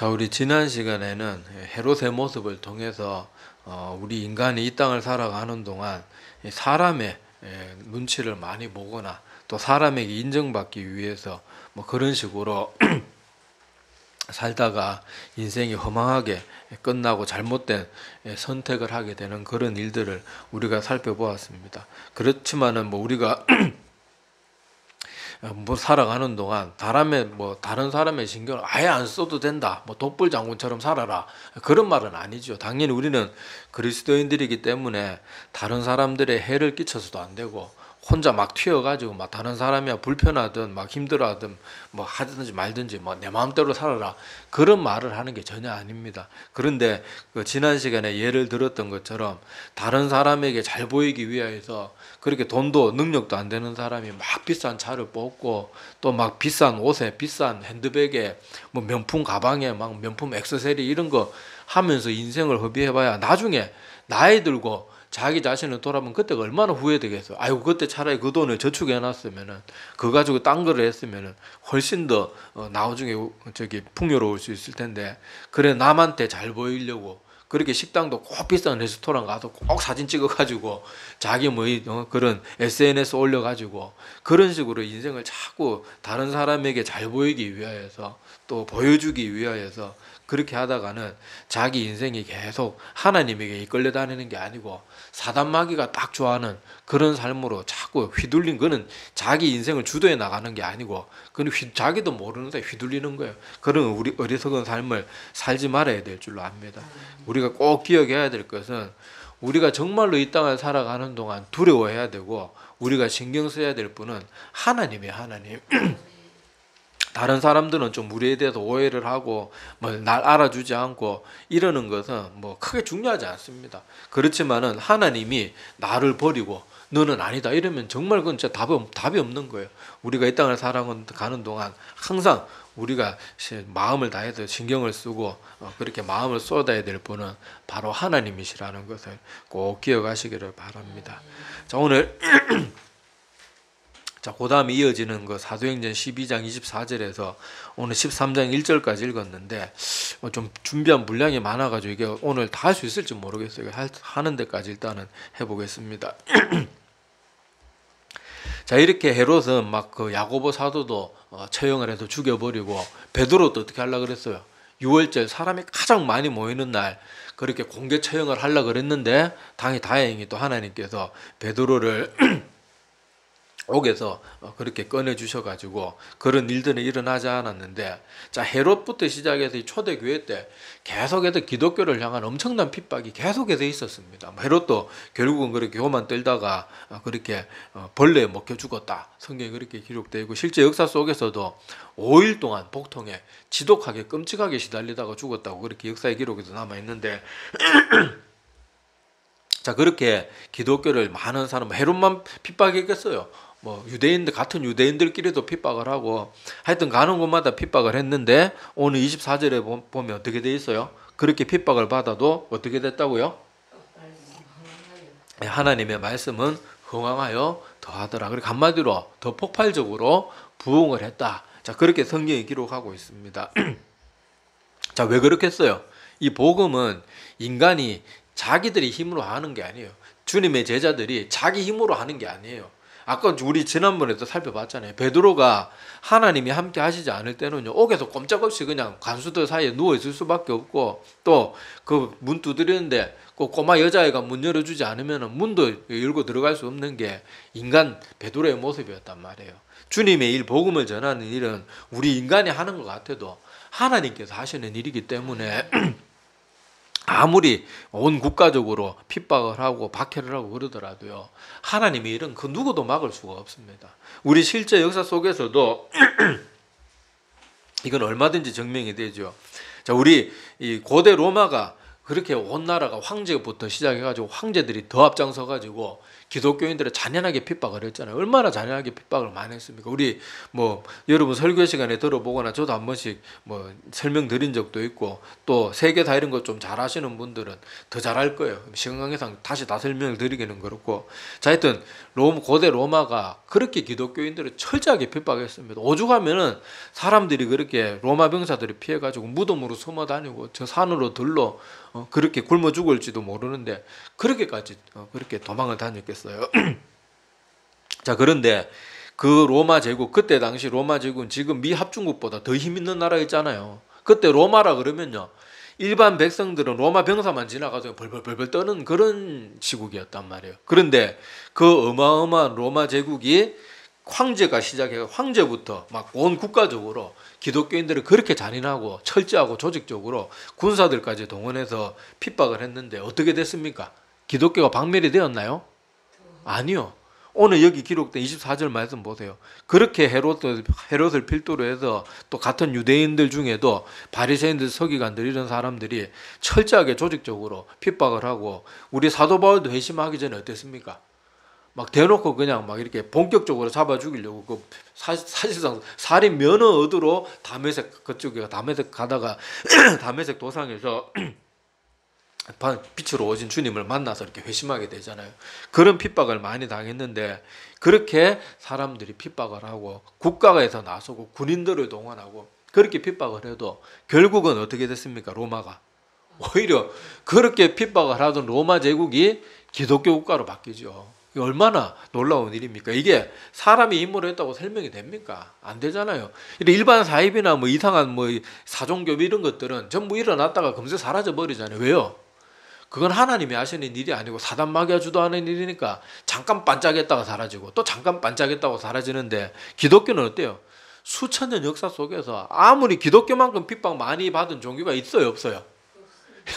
자, 우리 지난 시간에는 헤롯의 모습을 통해서 우리 인간이 이 땅을 살아가는 동안 이 사람의 눈치를 많이 보거나 또 사람에게 인정받기 위해서 뭐 그런 식으로 살다가 인생이 허망하게 끝나고 잘못된 선택을 하게 되는 그런 일들을 우리가 살펴보았습니다. 그렇지만은 뭐 우리가 뭐 살아가는 동안 다른 사람의 신경을 아예 안 써도 된다. 뭐 독불 장군처럼 살아라. 그런 말은 아니죠. 당연히 우리는 그리스도인들이기 때문에 다른 사람들의 해를 끼쳐서도 안 되고 혼자 막 튀어가지고 막 다른 사람이 불편하든 막 힘들어하든 뭐 하든지 말든지 뭐 내 마음대로 살아라 그런 말을 하는 게 전혀 아닙니다. 그런데 그 지난 시간에 예를 들었던 것처럼 다른 사람에게 잘 보이기 위해서 그렇게 돈도 능력도 안 되는 사람이 막 비싼 차를 뽑고 또 막 비싼 옷에 비싼 핸드백에 뭐 명품 가방에 막 명품 액세서리 이런 거 하면서 인생을 허비해봐야 나중에 나이 들고 자기 자신을 돌아보면 그때가 얼마나 후회되겠어요. 아이고 그때 차라리 그 돈을 저축해놨으면은 그거 가지고 딴 거를 했으면은 훨씬 더 나중에 풍요로울 수 있을 텐데 그래 남한테 잘 보이려고 그렇게 식당도 꼭 비싼 레스토랑 가서 꼭 사진 찍어가지고 자기 그런 SNS 올려가지고 그런 식으로 인생을 자꾸 다른 사람에게 잘 보이기 위하여서 또 보여주기 위하여서 그렇게 하다가는 자기 인생이 계속 하나님에게 이끌려 다니는 게 아니고 사단 마귀가 딱 좋아하는 그런 삶으로 자꾸 휘둘린 거는 자기 인생을 주도해 나가는 게 아니고 그는 자기도 모르는데 휘둘리는 거예요. 그런 우리 어리석은 삶을 살지 말아야 될 줄로 압니다. 우리가 꼭 기억해야 될 것은 우리가 정말로 이 땅을 살아가는 동안 두려워해야 되고 우리가 신경 써야 될 분은 하나님이에요. 하나님. 다른 사람들은 좀 우리에 대해서 오해를 하고 뭐 날 알아주지 않고 이러는 것은 뭐 크게 중요하지 않습니다. 그렇지만은 하나님이 나를 버리고 너는 아니다 이러면 정말 그건 진짜 답이 없는 거예요. 우리가 이 땅을 살아가는 동안 항상 우리가 마음을 다해서 신경을 쓰고 그렇게 마음을 쏟아야 될 분은 바로 하나님이시라는 것을 꼭 기억하시기를 바랍니다. 자, 오늘 자, 그 다음에 이어지는 거 사도행전 12장 24절에서 오늘 13장 1절까지 읽었는데 좀 준비한 분량이 많아가지고 이게 오늘 다 할 수 있을지 모르겠어요. 하는 데까지 일단은 해보겠습니다. 자, 이렇게 헤롯은 막 그 야고보 사도도 처형을 해서 죽여버리고 베드로도 어떻게 하려고 그랬어요? 6월절 사람이 가장 많이 모이는 날 그렇게 공개 처형을 하려고 그랬는데 다행히 또 하나님께서 베드로를 옥에서 그렇게 꺼내 주셔가지고 그런 일들은 일어나지 않았는데, 자, 헤롯부터 시작해서 이 초대교회 때 계속해서 기독교를 향한 엄청난 핍박이 계속해서 있었습니다. 헤롯도 결국은 그렇게 교만 떨다가 그렇게 벌레에 먹혀 죽었다. 성경에 그렇게 기록되어 있고 실제 역사 속에서도 5일 동안 복통에 지독하게 끔찍하게 시달리다가 죽었다고 그렇게 역사의 기록에도 남아 있는데. 자, 그렇게 기독교를 많은 사람, 헤롯만 핍박했겠어요. 뭐 같은 유대인들끼리도 핍박을 하고 하여튼 가는 곳마다 핍박을 했는데 오늘 24절에 보면 어떻게 돼 있어요? 그렇게 핍박을 받아도 어떻게 됐다고요? 하나님의 말씀은 흥왕하여 더하더라. 그리고 한마디로 더 폭발적으로 부흥을 했다. 자, 그렇게 성경이 기록하고 있습니다. 자, 왜 그렇겠어요? 이 복음은 인간이 자기들이 힘으로 하는 게 아니에요. 주님의 제자들이 자기 힘으로 하는 게 아니에요. 아까 우리 지난번에도 살펴봤잖아요. 베드로가 하나님이 함께 하시지 않을 때는요, 옥에서 꼼짝없이 그냥 간수들 사이에 누워 있을 수밖에 없고, 또 그 문 두드리는데 그 꼬마 여자애가 문 열어주지 않으면 문도 열고 들어갈 수 없는 게 인간 베드로의 모습이었단 말이에요. 주님의 일, 복음을 전하는 일은 우리 인간이 하는 것 같아도 하나님께서 하시는 일이기 때문에 아무리 온 국가적으로 핍박을 하고 박해를 하고 그러더라도요, 하나님의 일은 그 누구도 막을 수가 없습니다. 우리 실제 역사 속에서도 이건 얼마든지 증명이 되죠. 자, 우리 이 고대 로마가 그렇게 온 나라가 황제부터 시작해가지고 황제들이 더 앞장서가지고 기독교인들을 잔인하게 핍박을 했잖아요. 얼마나 잔인하게 핍박을 많이 했습니까? 우리 뭐 여러분 설교 시간에 들어보거나 저도 한 번씩 뭐 설명드린 적도 있고 또 세계사 이런 거 좀 잘하시는 분들은 더 잘할 거예요. 시간 관계상 다시 다 설명을 드리기는 그렇고, 자, 하여튼 고대 로마가 그렇게 기독교인들을 철저하게 핍박했습니다. 오죽하면은 사람들이 그렇게 로마 병사들이 피해가지고 무덤으로 숨어 다니고 저 산으로 들러 그렇게 굶어 죽을지도 모르는데 그렇게까지 그렇게 도망을 다녔겠어요. 자, 그런데 그 로마 제국, 그때 당시 로마 제국은 지금 미 합중국보다 더 힘 있는 나라였잖아요. 그때 로마라 그러면요, 일반 백성들은 로마 병사만 지나가서 벌벌벌벌 떠는 그런 시국이었단 말이에요. 그런데 그 어마어마한 로마 제국이 황제가 시작해서 황제부터 막 온 국가적으로 기독교인들을 그렇게 잔인하고 철저하고 조직적으로 군사들까지 동원해서 핍박을 했는데 어떻게 됐습니까? 기독교가 박멸이 되었나요? 아니요. 오늘 여기 기록된 24절 말씀 보세요. 그렇게 헤롯을 필두로 해서 또 같은 유대인들 중에도 바리새인들, 서기관들 이런 사람들이 철저하게 조직적으로 핍박을 하고, 우리 사도 바울도 회심하기 전에 어땠습니까? 막 대놓고 그냥 막 이렇게 본격적으로 잡아 죽이려고 그 사실상 살인 면허 얻으러 다메섹 그쪽에 다메섹 가다가 다메섹 도상에서 빛으로 오신 주님을 만나서 이렇게 회심하게 되잖아요. 그런 핍박을 많이 당했는데 그렇게 사람들이 핍박을 하고 국가에서 나서고 군인들을 동원하고 그렇게 핍박을 해도 결국은 어떻게 됐습니까? 로마가 오히려 그렇게 핍박을 하던 로마 제국이 기독교 국가로 바뀌죠. 얼마나 놀라운 일입니까? 이게 사람이 힘으로 했다고 설명이 됩니까? 안 되잖아요. 일반 사입이나 뭐 이상한 뭐 사종교 이런 것들은 전부 일어났다가 금세 사라져 버리잖아요. 왜요? 그건 하나님이 하시는 일이 아니고 사단 마귀가 주도하는 일이니까 잠깐 반짝했다가 사라지고 또 잠깐 반짝했다고 사라지는데, 기독교는 어때요? 수천 년 역사 속에서 아무리 기독교만큼 핍박 많이 받은 종교가 있어요, 없어요?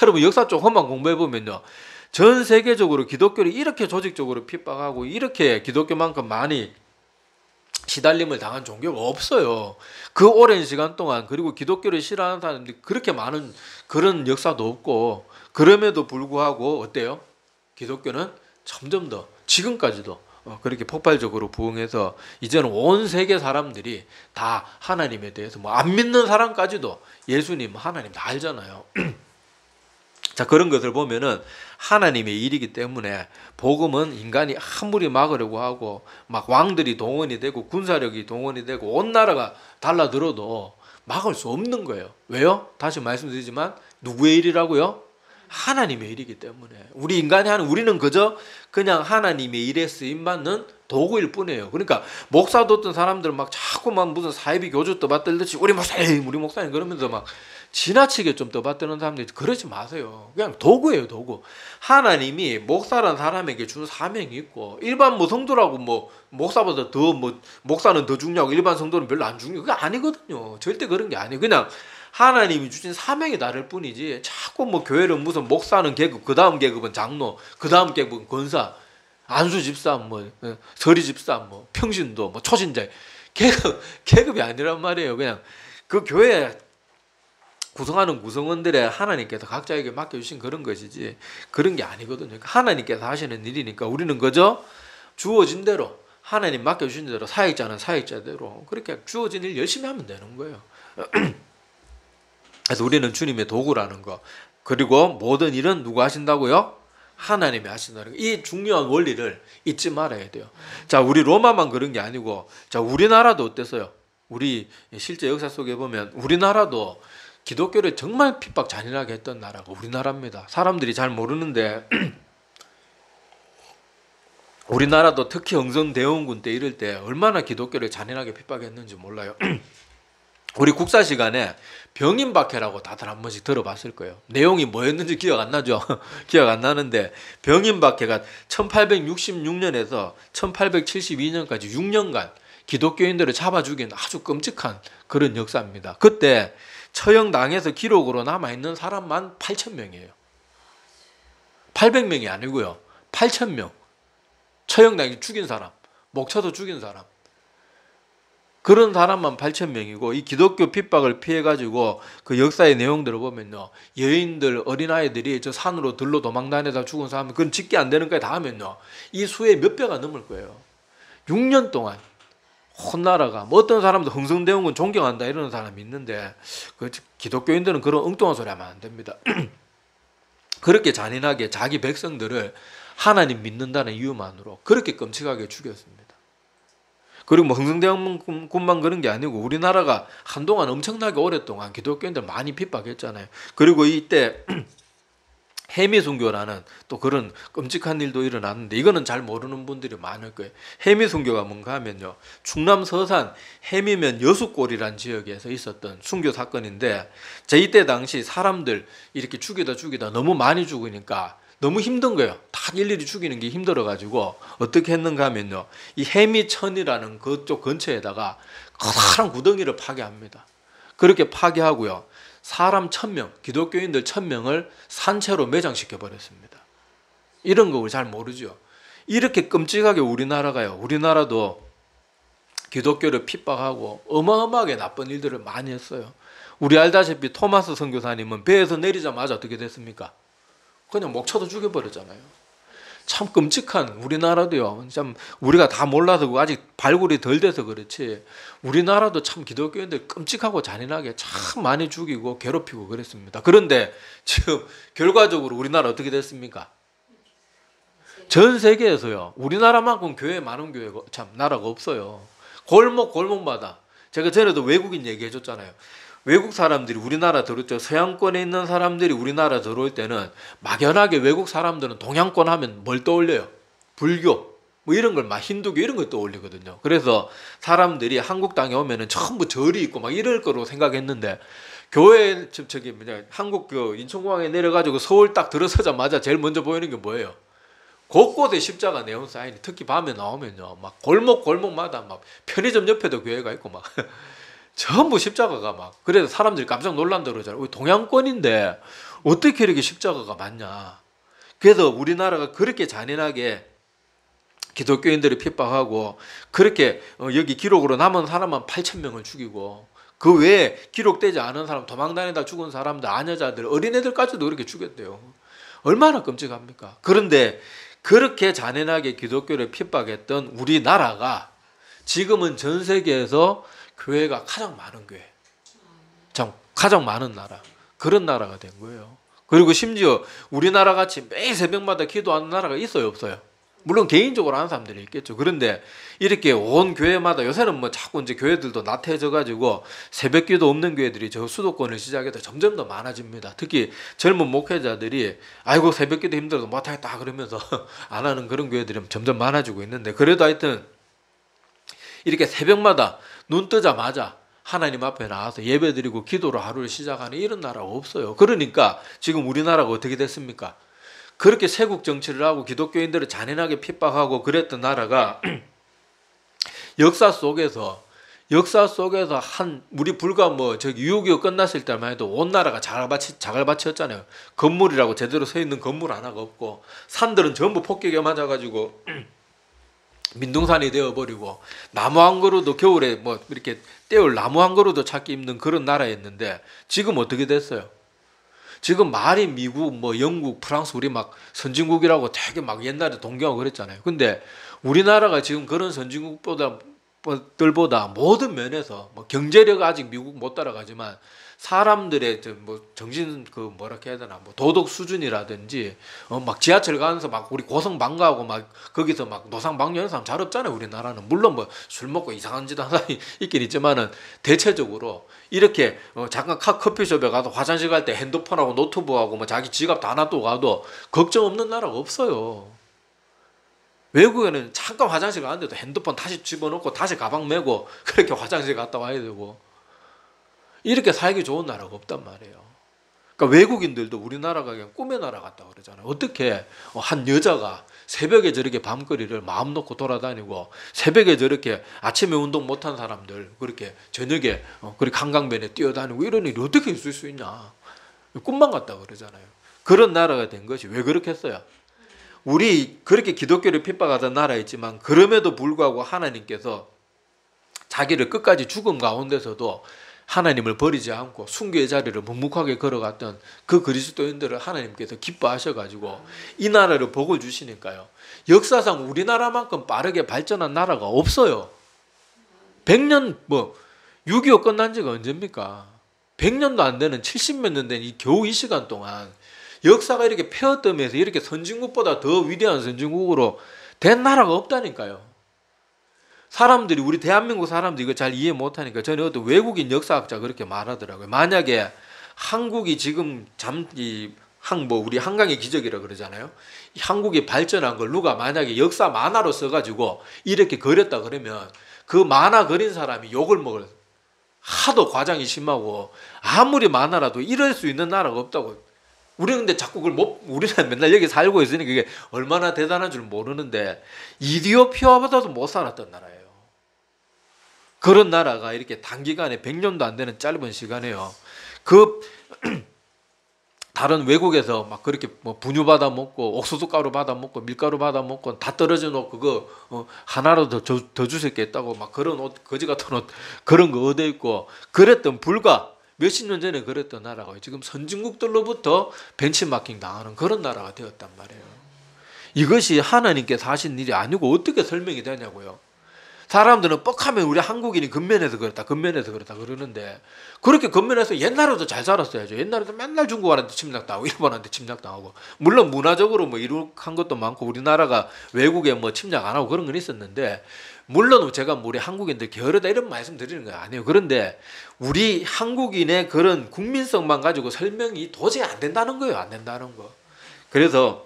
여러분 역사 쪽 한번 공부해 보면요, 전 세계적으로 기독교를 이렇게 조직적으로 핍박하고 이렇게 기독교만큼 많이 시달림을 당한 종교가 없어요. 그 오랜 시간 동안. 그리고 기독교를 싫어하는 사람들이 그렇게 많은 그런 역사도 없고, 그럼에도 불구하고 어때요? 기독교는 점점 더 지금까지도 그렇게 폭발적으로 부흥해서 이제는 온 세계 사람들이 다 하나님에 대해서 뭐 안 믿는 사람까지도 예수님, 하나님 다 알잖아요. 자, 그런 것을 보면은 하나님의 일이기 때문에 복음은 인간이 아무리 막으려고 하고 막 왕들이 동원이 되고 군사력이 동원이 되고 온 나라가 달라들어도 막을 수 없는 거예요. 왜요? 다시 말씀드리지만 누구의 일이라고요? 하나님의 일이기 때문에. 우리 인간이 하는, 우리는 그저 그냥 하나님의 일에 쓰임받는 도구일 뿐이에요. 그러니까 목사 뒀던 사람들은 막 자꾸만 무슨 사이비 교주 떠받들듯이 우리 목사님 그러면서 막 지나치게 좀 떠받드는 사람들이, 그러지 마세요. 그냥 도구예요, 도구. 하나님이 목사라는 사람에게 준 사명이 있고, 일반 뭐 성도라고 뭐 목사보다 더 뭐 목사는 더 중요하고 일반 성도는 별로 안 중요해요. 그게 아니거든요. 절대 그런 게 아니에요. 그냥 하나님이 주신 사명이 다를 뿐이지, 자꾸 뭐 교회는 무슨 목사는 계급, 그 다음 계급은 장로, 그 다음 계급은 권사, 안수 집사, 뭐 서리 집사, 뭐 평신도, 뭐 초신자, 계급이 아니란 말이에요. 그냥 그 교회 구성하는 구성원들의 하나님께서 각자에게 맡겨주신 그런 것이지 그런 게 아니거든요. 그러니까 하나님께서 하시는 일이니까 우리는 그저 주어진 대로, 하나님 맡겨주신 대로, 사역자는 사역자대로 그렇게 주어진 일 열심히 하면 되는 거예요. 그래서 우리는 주님의 도구라는 거, 그리고 모든 일은 누가 하신다고요? 하나님이 하신다는 거. 이 중요한 원리를 잊지 말아야 돼요. 자, 우리 로마만 그런 게 아니고, 자, 우리나라도 어땠어요? 우리 실제 역사 속에 보면 우리나라도 기독교를 정말 핍박 잔인하게 했던 나라가 우리나라입니다. 사람들이 잘 모르는데 우리나라도 특히 흥성대원군 때 이럴 때 얼마나 기독교를 잔인하게 핍박했는지 몰라요. 우리 국사 시간에 병인박해라고 다들 한 번씩 들어봤을 거예요. 내용이 뭐였는지 기억 안 나죠? 기억 안 나는데, 병인박해가 1866년에서 1872년까지 6년간 기독교인들을 잡아 죽인 아주 끔찍한 그런 역사입니다. 그때 처형당해서 기록으로 남아있는 사람만 8,000명이에요. 800명이 아니고요. 8,000명. 처형당해 죽인 사람, 목쳐서 죽인 사람. 그런 사람만 8천 명이고 이 기독교 핍박을 피해가지고 그 역사의 내용들을 보면요. 여인들, 어린아이들이 저 산으로 들로 도망 다니다 죽은 사람 그건 집계 안 되는 거에 다 하면요. 이 수의 몇 배가 넘을 거예요. 6년 동안 온 나라가 뭐 어떤 사람도 흥성대원군 존경한다 이러는 사람이 있는데 그 기독교인들은 그런 엉뚱한 소리 하면 안 됩니다. 그렇게 잔인하게 자기 백성들을 하나님 믿는다는 이유만으로 그렇게 끔찍하게 죽였습니다. 그리고 뭐 흥성대원군만 그런 게 아니고 우리나라가 한동안 엄청나게 오랫동안 기독교인들 많이 핍박했잖아요. 그리고 이때 해미순교라는 또 그런 끔찍한 일도 일어났는데 이거는 잘 모르는 분들이 많을 거예요. 해미순교가 뭔가 하면요. 충남 서산 해미면 여수골이라는 지역에서 있었던 순교 사건인데 이때 당시 사람들 이렇게 죽이다 너무 많이 죽으니까 너무 힘든 거예요. 다 일일이 죽이는 게 힘들어가지고 어떻게 했는가 하면요. 이 해미천이라는 그쪽 근처에다가 커다란 구덩이를 파괴합니다. 그렇게 파괴하고요. 사람 1000명, 기독교인들 1000명을 산채로 매장시켜 버렸습니다. 이런 거 우리 잘 모르죠. 이렇게 끔찍하게 우리나라도 기독교를 핍박하고 어마어마하게 나쁜 일들을 많이 했어요. 우리 알다시피 토마스 선교사님은 배에서 내리자마자 어떻게 됐습니까? 그냥 목 쳐서 죽여버렸잖아요. 참 끔찍한 우리나라도요. 참 우리가 다 몰라서 아직 발굴이 덜 돼서 그렇지 우리나라도 참 기독교인들 끔찍하고 잔인하게 참 많이 죽이고 괴롭히고 그랬습니다. 그런데 지금 결과적으로 우리나라 어떻게 됐습니까? 전 세계에서요. 우리나라만큼 교회 많은 교회가 참 나라가 없어요. 골목마다 제가 전에도 외국인 얘기해 줬잖아요. 외국 사람들이 우리나라 들어올 서양권에 있는 사람들이 우리나라 들어올 때는 막연하게 외국 사람들은 동양권 하면 뭘 떠올려요? 불교 뭐 이런 걸 막 힌두교 이런 걸 떠올리거든요. 그래서 사람들이 한국 땅에 오면은 전부 절이 있고 막 이럴 거로 생각했는데 교회 한국 그 인천공항에 내려가지고 서울 딱 들어서자마자 제일 먼저 보이는 게 뭐예요? 곳곳에 십자가 네온 사인이 특히 밤에 나오면요 막 골목마다 막 편의점 옆에도 교회가 있고 막 전부 십자가가 막 그래서 사람들이 깜짝 놀란다 그러잖아요. 우리 동양권인데 어떻게 이렇게 십자가가 많냐. 그래서 우리나라가 그렇게 잔인하게 기독교인들을 핍박하고 그렇게 여기 기록으로 남은 사람만 8,000명을 죽이고 그 외에 기록되지 않은 사람 도망다니다 죽은 사람들 아녀자들 어린애들까지도 그렇게 죽였대요. 얼마나 끔찍합니까? 그런데 그렇게 잔인하게 기독교를 핍박했던 우리나라가 지금은 전 세계에서 교회가 가장 많은 교회, 가장 많은 나라, 그런 나라가 된 거예요. 그리고 심지어 우리나라 같이 매일 새벽마다 기도하는 나라가 있어요, 없어요? 물론 개인적으로 하는 사람들이 있겠죠. 그런데 이렇게 온 교회마다 요새는 뭐 자꾸 이제 교회들도 나태해져가지고 새벽기도 없는 교회들이 저 수도권을 시작해서 점점 더 많아집니다. 특히 젊은 목회자들이 아이고 새벽기도 힘들어서 못하겠다 그러면서 안 하는 그런 교회들이 점점 많아지고 있는데 그래도 하여튼 이렇게 새벽마다 눈 뜨자마자 하나님 앞에 나와서 예배드리고 기도로 하루를 시작하는 이런 나라가 없어요. 그러니까 지금 우리나라가 어떻게 됐습니까? 그렇게 세국 정치를 하고 기독교인들을 잔인하게 핍박하고 그랬던 나라가 역사 속에서 우리 불과 뭐 저기 6.25 끝났을 때만 해도 온 나라가 자갈밭이었잖아요. 건물이라고 제대로 서 있는 건물 하나가 없고 산들은 전부 폭격에 맞아가지고 민둥산이 되어버리고 나무 한 그루도 겨울에 뭐 이렇게 떼올 나무 한 그루도 찾기 힘든 그런 나라였는데 지금 어떻게 됐어요? 지금 말이 미국, 뭐 영국, 프랑스 우리 막 선진국이라고 되게 막 옛날에 동경하고 그랬잖아요. 근데 우리나라가 지금 그런 선진국들보다 모든 면에서 뭐 경제력 아직 미국 못 따라가지만 사람들의 뭐 정신 그 뭐라 해야 되나 뭐 도덕 수준이라든지 막 지하철 가면서 막 우리 고성 방가하고 막 거기서 막 노상 방뇨하는 사람 잘 없잖아요. 우리나라는 물론 뭐 술 먹고 이상한 짓 하는 사람이 있긴 있지만은 대체적으로 이렇게 잠깐 커피숍에 가서 화장실 갈 때 핸드폰하고 노트북하고 뭐 자기 지갑 다 놔두고 가도 걱정 없는 나라가 없어요. 외국에는 잠깐 화장실 가는데도 핸드폰 다시 집어넣고 다시 가방 메고 그렇게 화장실 갔다 와야 되고 이렇게 살기 좋은 나라가 없단 말이에요. 그러니까 외국인들도 우리나라가 그냥 꿈의 나라 같다고 그러잖아요. 어떻게 한 여자가 새벽에 저렇게 밤거리를 마음 놓고 돌아다니고 새벽에 저렇게 아침에 운동 못한 사람들 그렇게 저녁에 그렇게 한강변에 뛰어다니고 이런 일이 어떻게 있을 수 있냐. 꿈만 같다고 그러잖아요. 그런 나라가 된 것이 왜 그렇게 했어요? 우리 그렇게 기독교를 핍박하던 나라였지만 그럼에도 불구하고 하나님께서 자기를 끝까지 죽음 가운데서도 하나님을 버리지 않고 순교의 자리를 묵묵하게 걸어갔던 그 그리스도인들을 하나님께서 기뻐하셔가지고 이 나라를 복을 주시니까요. 역사상 우리나라만큼 빠르게 발전한 나라가 없어요. 100년 6.25 끝난 지가 언제입니까? 100년도 안 되는 70몇 년 된 겨우 이 시간 동안 역사가 이렇게 폐허되면서 이렇게 선진국보다 더 위대한 선진국으로 된 나라가 없다니까요. 사람들이 우리 대한민국 사람들이 이거 잘 이해 못하니까 저는 어떤 외국인 역사학자 그렇게 말하더라고요. 만약에 한국이 지금 우리 한강의 기적이라 그러잖아요. 한국이 발전한 걸 누가 만약에 역사 만화로 써가지고 이렇게 그렸다 그러면 그 만화 그린 사람이 욕을 먹을, 하도 과장이 심하고 아무리 만화라도 이럴 수 있는 나라가 없다고. 우리는 근데 자꾸 우리는 맨날 여기 살고 있으니까 그게 얼마나 대단한 줄 모르는데 이디오피아보다도 못 살았던 나라예요. 그런 나라가 이렇게 단기간에 100년도 안 되는 짧은 시간에요. 다른 외국에서 막 그렇게 분유 받아 먹고 옥수수 가루 받아 먹고 밀가루 받아 먹고 다 떨어져 놓고 그거 하나라도 더 주실 게 있다고 막 그런 옷, 거지 같은 옷 그런 거 얻어 입고 그랬던 불과 몇십 년 전에 그랬던 나라가 지금 선진국들로부터 벤치마킹 당하는 그런 나라가 되었단 말이에요. 이것이 하나님께서 하신 일이 아니고 어떻게 설명이 되냐고요. 사람들은 뻑하면 우리 한국인이 근면에서 그렇다 그러는데 그렇게 근면에서 옛날에도 잘 살았어야죠. 옛날에도 맨날 중국한테 침략당하고 일본한테 침략당하고 물론 문화적으로 이룩한 것도 많고 우리나라가 외국에 침략 안 하고 그런 건 있었는데 물론 제가 우리 한국인들 게으르다 이런 말씀 드리는 건 아니에요. 그런데 우리 한국인의 그런 국민성만 가지고 설명이 도저히 안 된다는 거예요. 안 된다는 거. 그래서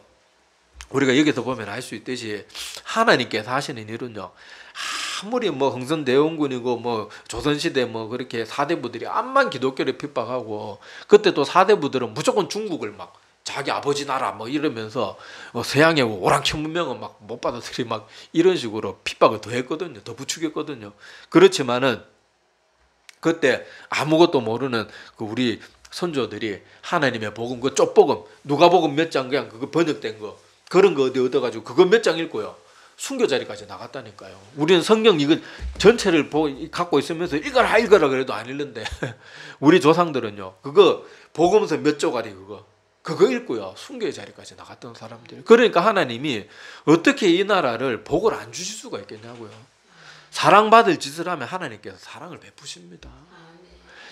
우리가 여기서 보면 알 수 있듯이 하나님께서 하시는 일은요. 아무리 흥선대원군이고 조선시대 그렇게 사대부들이 암만 기독교를 핍박하고 그때 또 사대부들은 무조건 중국을 막 자기 아버지 나라 이러면서 서양의 오랑캐 문명은 막 못 받아들이 막 이런 식으로 핍박을 더 했거든요. 더 부추겼거든요. 그렇지만은 그때 아무것도 모르는 우리 선조들이 하나님의 복음 그 쪽복음 누가복음 몇 장 그냥 그거 번역된 거 그런 거 얻어가지고 그거 몇 장 읽고요. 순교 자리까지 나갔다니까요. 우리는 성경 이거 전체를 갖고 있으면서 읽어라 그래도 안 읽는데 우리 조상들은요. 그거 복음서 몇 조가리 그거 읽고요. 순교의 자리까지 나갔던 사람들. 그러니까 하나님이 어떻게 이 나라를 복을 안 주실 수가 있겠냐고요. 사랑받을 짓을 하면 하나님께서 사랑을 베푸십니다.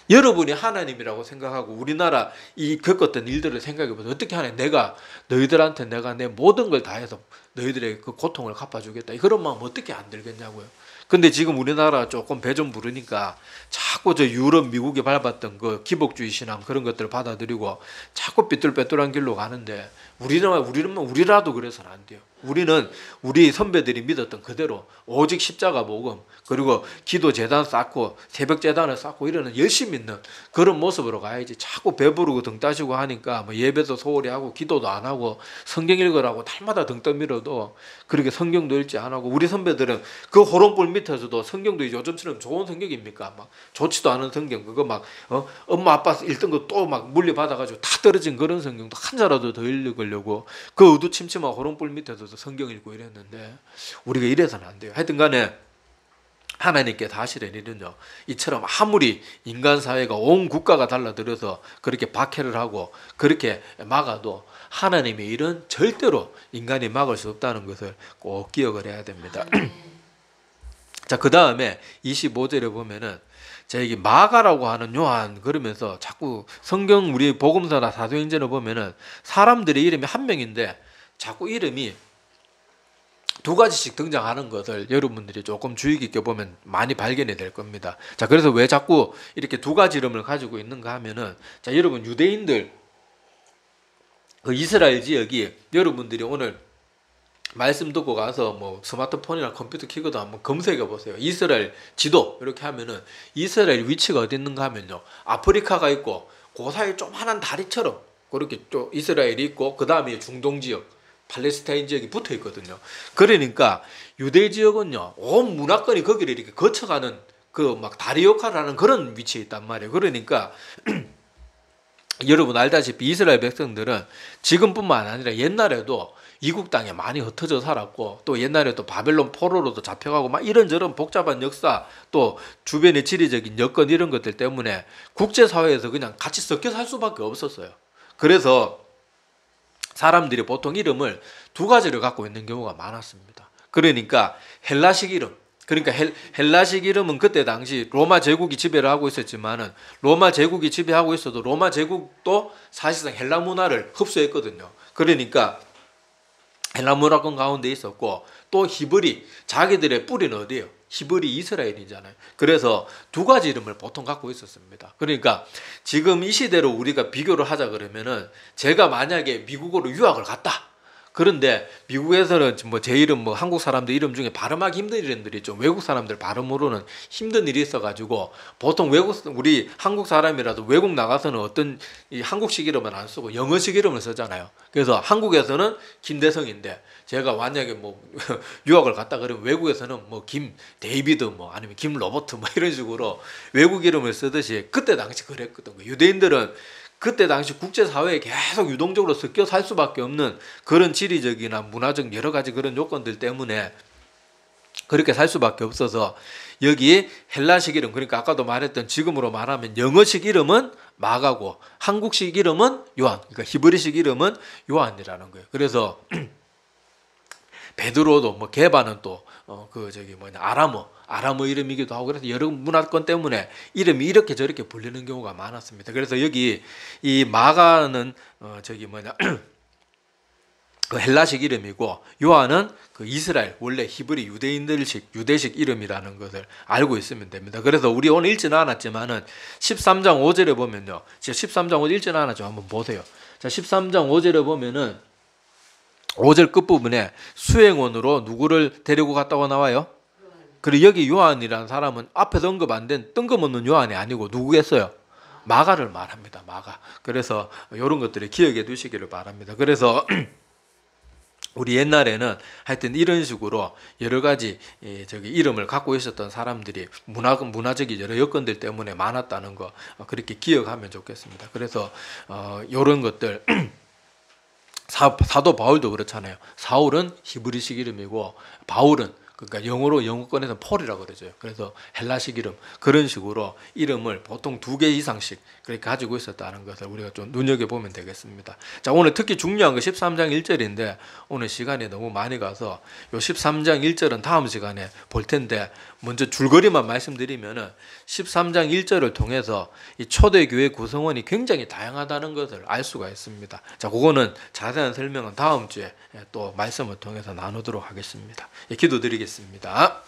여러분이 하나님이라고 생각하고 우리나라 이 겪었던 일들을 생각해보세요. 어떻게 하나님 내가 너희들한테 내가 내 모든 걸 다해서 너희들의 그 고통을 갚아주겠다. 그런 마음 어떻게 안 들겠냐고요. 근데 지금 우리나라 조금 배 좀 부르니까 자꾸 저 유럽 미국이 밟았던 그 기복주의 신앙 그런 것들을 받아들이고 자꾸 삐뚤빼뚤한 길로 가는데 우리라도 그래서는 안 돼요. 우리는 우리 선배들이 믿었던 그대로 오직 십자가 복음 그리고 기도 재단 쌓고 새벽 재단을 쌓고 이러는 열심히 있는 그런 모습으로 가야지. 자꾸 배부르고 등 따시고 하니까 예배도 소홀히 하고 기도도 안 하고 성경 읽으라고 날마다 등 떠밀어도 그렇게 성경도 읽지 안 하고 우리 선배들은 그 호롱불 밑에서도 성경도 요즘처럼 좋은 성경입니까? 막 좋지도 않은 성경 그거 엄마 아빠 읽던 거 또 물려받아가지고 다 떨어진 그런 성경도 한 자라도 더 읽으려고 그 어두침침한 호롱불 밑에서도 성경 읽고 이랬는데 우리가 이래서는 안 돼요. 하여튼 간에 하나님께서 하시는 일은요. 이처럼 아무리 인간 사회가 온 국가가 달라들어서 그렇게 박해를 하고 그렇게 막아도 하나님의 일은 절대로 인간이 막을 수 없다는 것을 꼭 기억을 해야 됩니다. 자, 그 다음에 25절에 보면은 여기 마가라고 하는 요한 그러면서 자꾸 성경 우리 복음서나 사도행전을 보면은 사람들의 이름이 한 명인데 자꾸 이름이 두 가지씩 등장하는 것을 여러분들이 조금 주의 깊게 보면 많이 발견이 될 겁니다. 자, 그래서 왜 자꾸 이렇게 두 가지 이름을 가지고 있는가 하면은 자, 여러분 유대인들 그 이스라엘 지역이 여러분들이 오늘 말씀 듣고 가서 스마트폰이나 컴퓨터 키고도 한번 검색해 보세요. 이스라엘 지도 이렇게 하면은 이스라엘 위치가 어디 있는가 하면요. 아프리카가 있고 그 사이에 조그만한 다리처럼 그렇게 또 이스라엘이 있고 그 다음에 중동 지역 팔레스타인 지역이 붙어 있거든요. 그러니까 유대 지역은요. 온 문화권이 거기를 이렇게 거쳐가는 다리 역할을 하는 그런 위치에 있단 말이에요. 그러니까 여러분 알다시피 이스라엘 백성들은 지금뿐만 아니라 옛날에도 이국 땅에 많이 흩어져 살았고 또 옛날에 또 바벨론 포로로도 잡혀가고 막 이런저런 복잡한 역사 또 주변의 지리적인 여건 이런 것들 때문에 국제사회에서 그냥 같이 섞여 살 수밖에 없었어요. 그래서 사람들이 보통 이름을 두 가지를 갖고 있는 경우가 많았습니다. 그러니까 헬라식 이름, 그러니까 헬라식 이름은 그때 당시 로마 제국이 지배를 하고 있었지만은 로마 제국이 지배하고 있어도 로마 제국도 사실상 헬라 문화를 흡수했거든요. 그러니까 헬라 문화권 가운데 있었고 또 히브리, 자기들의 뿌리는 어디예요? 히브리 이스라엘이잖아요. 그래서 두 가지 이름을 보통 갖고 있었습니다. 그러니까 지금 이 시대로 우리가 비교를 하자 그러면은 제가 만약에 미국으로 유학을 갔다. 그런데 미국에서는 뭐 제 이름 뭐 한국 사람들 이름 중에 발음하기 힘든 이름들이 있죠. 외국 사람들 발음으로는 힘든 일이 있어가지고 보통 우리 한국 사람이라도 외국 나가서는 어떤 이 한국식 이름은 안 쓰고 영어식 이름을 쓰잖아요. 그래서 한국에서는 김대성인데 제가 만약에 뭐 유학을 갔다 그러면 외국에서는 뭐 김 데이비드 뭐 아니면 김 로버트 뭐 이런 식으로 외국 이름을 쓰듯이 그때 당시 그랬거든요. 유대인들은 그때 당시 국제사회에 계속 유동적으로 섞여 살 수밖에 없는 그런 지리적이나 문화적 여러 가지 그런 요건들 때문에 그렇게 살 수밖에 없어서 여기 헬라식 이름, 그러니까 아까도 말했던 지금으로 말하면 영어식 이름은 마가고 한국식 이름은 요한, 그러니까 히브리식 이름은 요한이라는 거예요. 그래서 베드로도 뭐 게바는 또 아람어 이름이기도 하고 그래서 여러 문화권 때문에 이름이 이렇게 저렇게 불리는 경우가 많았습니다. 그래서 여기 이 마가는 그 헬라식 이름이고 요한은 그 이스라엘 원래 히브리 유대식 이름이라는 것을 알고 있으면 됩니다. 그래서 우리 오늘 읽지는 않았지만은 13장 5절에 보면요. 제가 13장 5절 읽지는 않았죠. 한번 보세요. 자, 13장 5절에 보면은 5절 끝부분에 수행원으로 누구를 데리고 갔다고 나와요? 그리고 여기 요한이라는 사람은 앞에서 언급 안 된 뜬금없는 요한이 아니고 누구겠어요? 마가를 말합니다. 마가. 그래서 이런 것들을 기억해 두시기를 바랍니다. 그래서 우리 옛날에는 하여튼 이런 식으로 여러 가지 이름을 갖고 있었던 사람들이 문화적인 여러 여건들 때문에 많았다는 거 그렇게 기억하면 좋겠습니다. 그래서 이런 것들 사도 바울도 그렇잖아요. 사울은 히브리식 이름이고 바울은 그러니까 영어권에서는 폴이라고 그러죠. 그래서 헬라식 이름 그런 식으로 이름을 보통 2개 이상씩 그렇게 가지고 있었다는 것을 우리가 좀 눈여겨보면 되겠습니다. 자, 오늘 특히 중요한 거 13장 1절인데 오늘 시간이 너무 많이 가서 요 13장 1절은 다음 시간에 볼 텐데 먼저 줄거리만 말씀드리면은 13장 1절을 통해서 이 초대교회 구성원이 굉장히 다양하다는 것을 알 수가 있습니다. 자, 그거는 자세한 설명은 다음 주에 또 말씀을 통해서 나누도록 하겠습니다. 기도드리겠습니다.